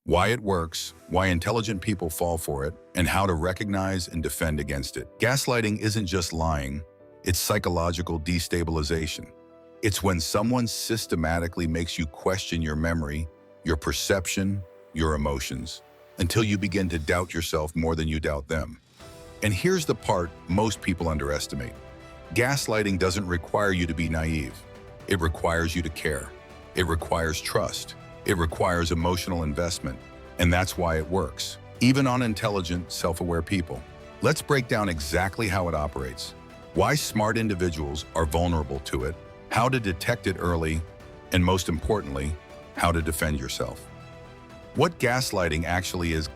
why it works, why intelligent people fall for it, and how to recognize and defend against it. Gaslighting isn't just lying, it's psychological destabilization. It's when someone systematically makes you question your memory, your perception, your emotions, until you begin to doubt yourself more than you doubt them. And here's the part most people underestimate. Gaslighting doesn't require you to be naive. It requires you to care. It requires trust. It requires emotional investment. And that's why it works, even on intelligent, self-aware people. Let's break down exactly how it operates, why smart individuals are vulnerable to it, how to detect it early, and most importantly, how to defend yourself. What gaslighting actually is.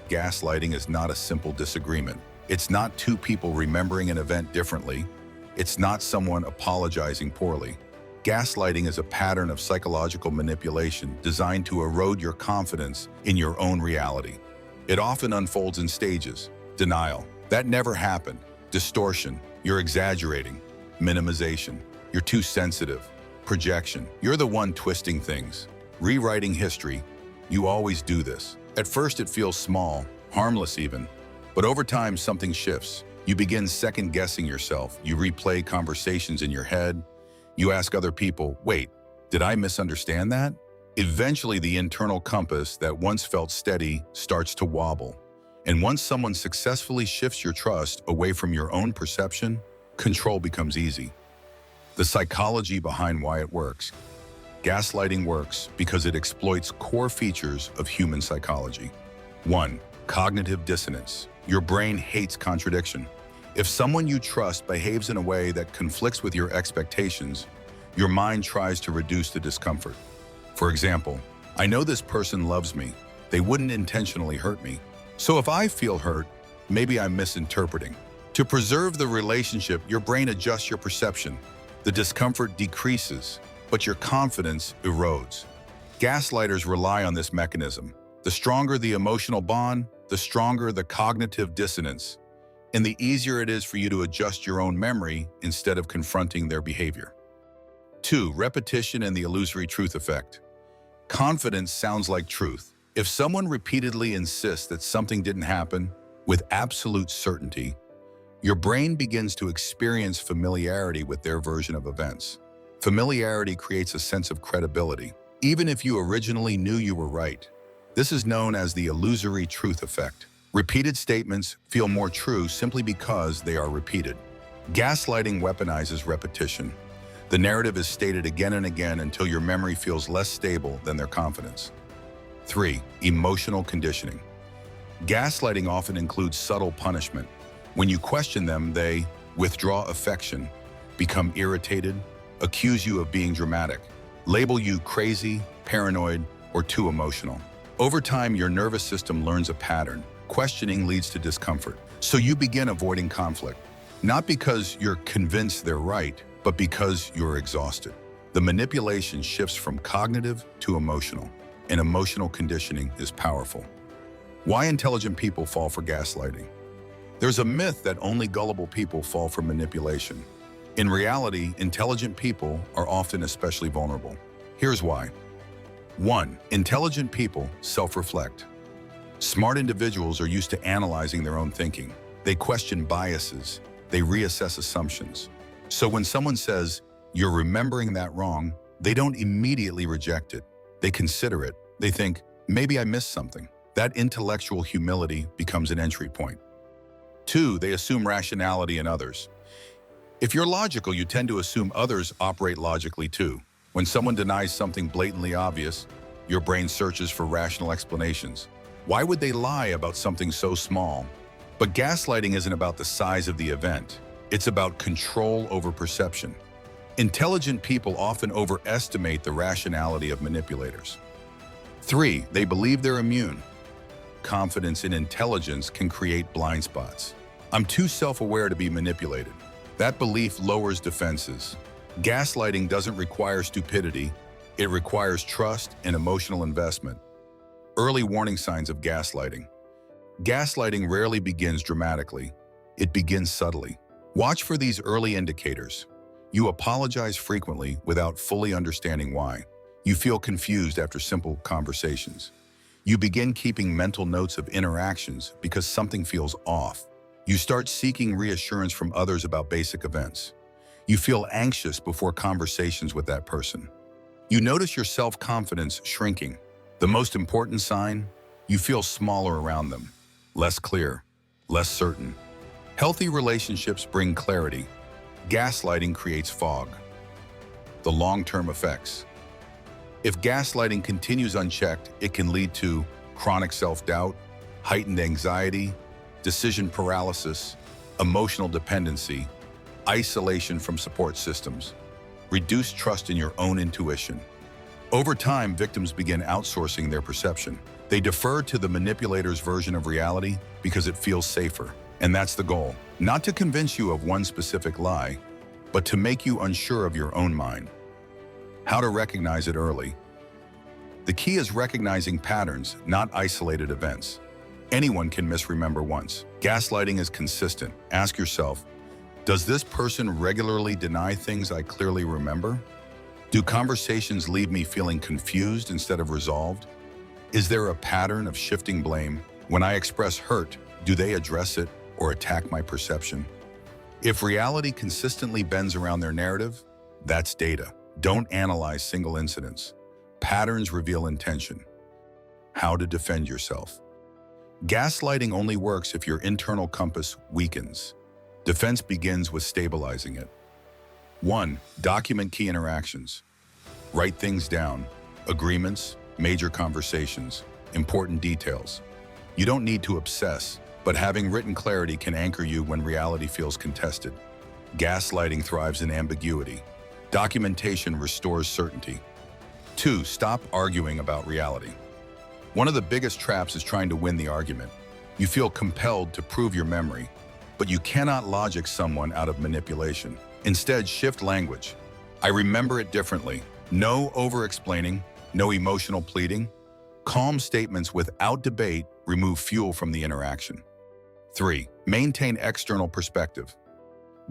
Gaslighting is not a simple disagreement. It's not two people remembering an event differently. It's not someone apologizing poorly. Gaslighting is a pattern of psychological manipulation designed to erode your confidence in your own reality. It often unfolds in stages. Denial, that never happened. Distortion, you're exaggerating. Minimization, you're too sensitive. Projection, you're the one twisting things. Rewriting history, you always do this. At first it feels small, harmless even, but over time something shifts. You begin second-guessing yourself. You replay conversations in your head. You ask other people, wait, did I misunderstand that? Eventually the internal compass that once felt steady starts to wobble. And once someone successfully shifts your trust away from your own perception, control becomes easy. The psychology behind why it works. Gaslighting works because it exploits core features of human psychology. 1. Cognitive dissonance. Your brain hates contradiction. If someone you trust behaves in a way that conflicts with your expectations, your mind tries to reduce the discomfort. For example, I know this person loves me. They wouldn't intentionally hurt me. So if I feel hurt, maybe I'm misinterpreting. To preserve the relationship, your brain adjusts your perception. The discomfort decreases, but your confidence erodes. Gaslighters rely on this mechanism. The stronger the emotional bond, the stronger the cognitive dissonance, and the easier it is for you to adjust your own memory instead of confronting their behavior. 2. Repetition and the illusory truth effect. Confidence sounds like truth. If someone repeatedly insists that something didn't happen with absolute certainty, your brain begins to experience familiarity with their version of events. Familiarity creates a sense of credibility, even if you originally knew you were right. This is known as the illusory truth effect. Repeated statements feel more true simply because they are repeated. Gaslighting weaponizes repetition. The narrative is stated again and again until your memory feels less stable than their confidence. 3. Emotional conditioning. Gaslighting often includes subtle punishment. When you question them, they withdraw affection, become irritated, accuse you of being dramatic, label you crazy, paranoid, or too emotional. Over time, your nervous system learns a pattern. Questioning leads to discomfort, so you begin avoiding conflict. Not because you're convinced they're right, but because you're exhausted. The manipulation shifts from cognitive to emotional, and emotional conditioning is powerful. Why intelligent people fall for gaslighting? There's a myth that only gullible people fall for manipulation. In reality, intelligent people are often especially vulnerable. Here's why. 1. Intelligent people self-reflect. Smart individuals are used to analyzing their own thinking. They question biases. They reassess assumptions. So when someone says, "You're remembering that wrong," they don't immediately reject it. They consider it. They think, maybe I missed something. That intellectual humility becomes an entry point. 2. They assume rationality in others. If you're logical, you tend to assume others operate logically too. When someone denies something blatantly obvious, your brain searches for rational explanations. Why would they lie about something so small? But gaslighting isn't about the size of the event. It's about control over perception. Intelligent people often overestimate the rationality of manipulators. 3. They believe they're immune. Confidence in intelligence can create blind spots. I'm too self-aware to be manipulated. That belief lowers defenses. Gaslighting doesn't require stupidity. It requires trust and emotional investment. Early warning signs of gaslighting. Gaslighting rarely begins dramatically. It begins subtly. Watch for these early indicators. You apologize frequently without fully understanding why. You feel confused after simple conversations. You begin keeping mental notes of interactions because something feels off. You start seeking reassurance from others about basic events. You feel anxious before conversations with that person. You notice your self-confidence shrinking. The most important sign? You feel smaller around them, less clear, less certain. Healthy relationships bring clarity. Gaslighting creates fog. The long-term effects. If gaslighting continues unchecked, it can lead to chronic self-doubt, heightened anxiety, decision paralysis, emotional dependency, isolation from support systems, reduced trust in your own intuition. Over time, victims begin outsourcing their perception. They defer to the manipulator's version of reality because it feels safer. And that's the goal. Not to convince you of one specific lie, but to make you unsure of your own mind. How to recognize it early. The key is recognizing patterns, not isolated events. Anyone can misremember once. Gaslighting is consistent. Ask yourself, does this person regularly deny things I clearly remember? Do conversations leave me feeling confused instead of resolved? Is there a pattern of shifting blame? When I express hurt, do they address it or attack my perception? If reality consistently bends around their narrative, that's data. Don't analyze single incidents. Patterns reveal intention. How to defend yourself. Gaslighting only works if your internal compass weakens. Defense begins with stabilizing it. 1. Document key interactions. Write things down. Agreements, major conversations, important details. You don't need to obsess, but having written clarity can anchor you when reality feels contested. Gaslighting thrives in ambiguity. Documentation restores certainty. 2. Stop arguing about reality. One of the biggest traps is trying to win the argument. You feel compelled to prove your memory, but you cannot logic someone out of manipulation. Instead, shift language. I remember it differently. No over-explaining, no emotional pleading. Calm statements without debate remove fuel from the interaction. 3. Maintain external perspective.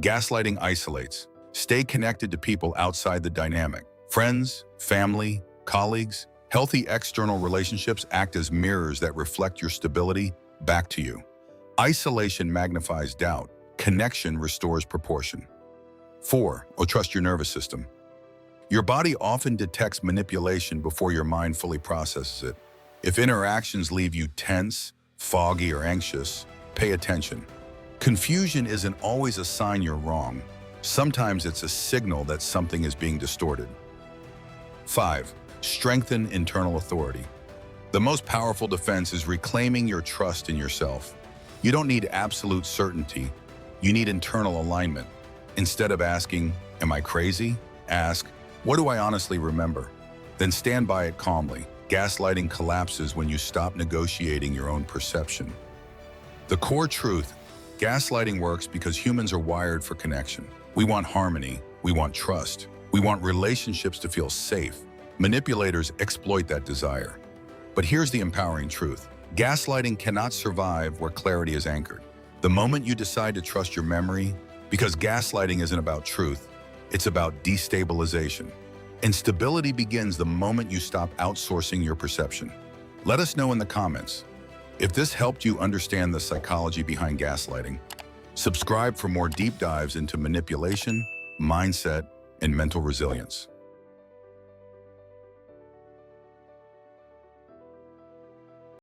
Gaslighting isolates. Stay connected to people outside the dynamic. Friends, family, colleagues. Healthy external relationships act as mirrors that reflect your stability back to you. Isolation magnifies doubt. Connection restores proportion. 4. Trust your nervous system. Your body often detects manipulation before your mind fully processes it. If interactions leave you tense, foggy, or anxious, pay attention. Confusion isn't always a sign you're wrong. Sometimes it's a signal that something is being distorted. 5. Strengthen internal authority. The most powerful defense is reclaiming your trust in yourself. You don't need absolute certainty. You need internal alignment. Instead of asking, "Am I crazy?" ask, "What do I honestly remember?" Then stand by it calmly. Gaslighting collapses when you stop negotiating your own perception. The core truth: gaslighting works because humans are wired for connection. We want harmony. We want trust. We want relationships to feel safe. Manipulators exploit that desire. But here's the empowering truth. Gaslighting cannot survive where clarity is anchored. The moment you decide to trust your memory, because gaslighting isn't about truth, it's about destabilization. And stability begins the moment you stop outsourcing your perception. Let us know in the comments if this helped you understand the psychology behind gaslighting. Subscribe for more deep dives into manipulation, mindset, and mental resilience.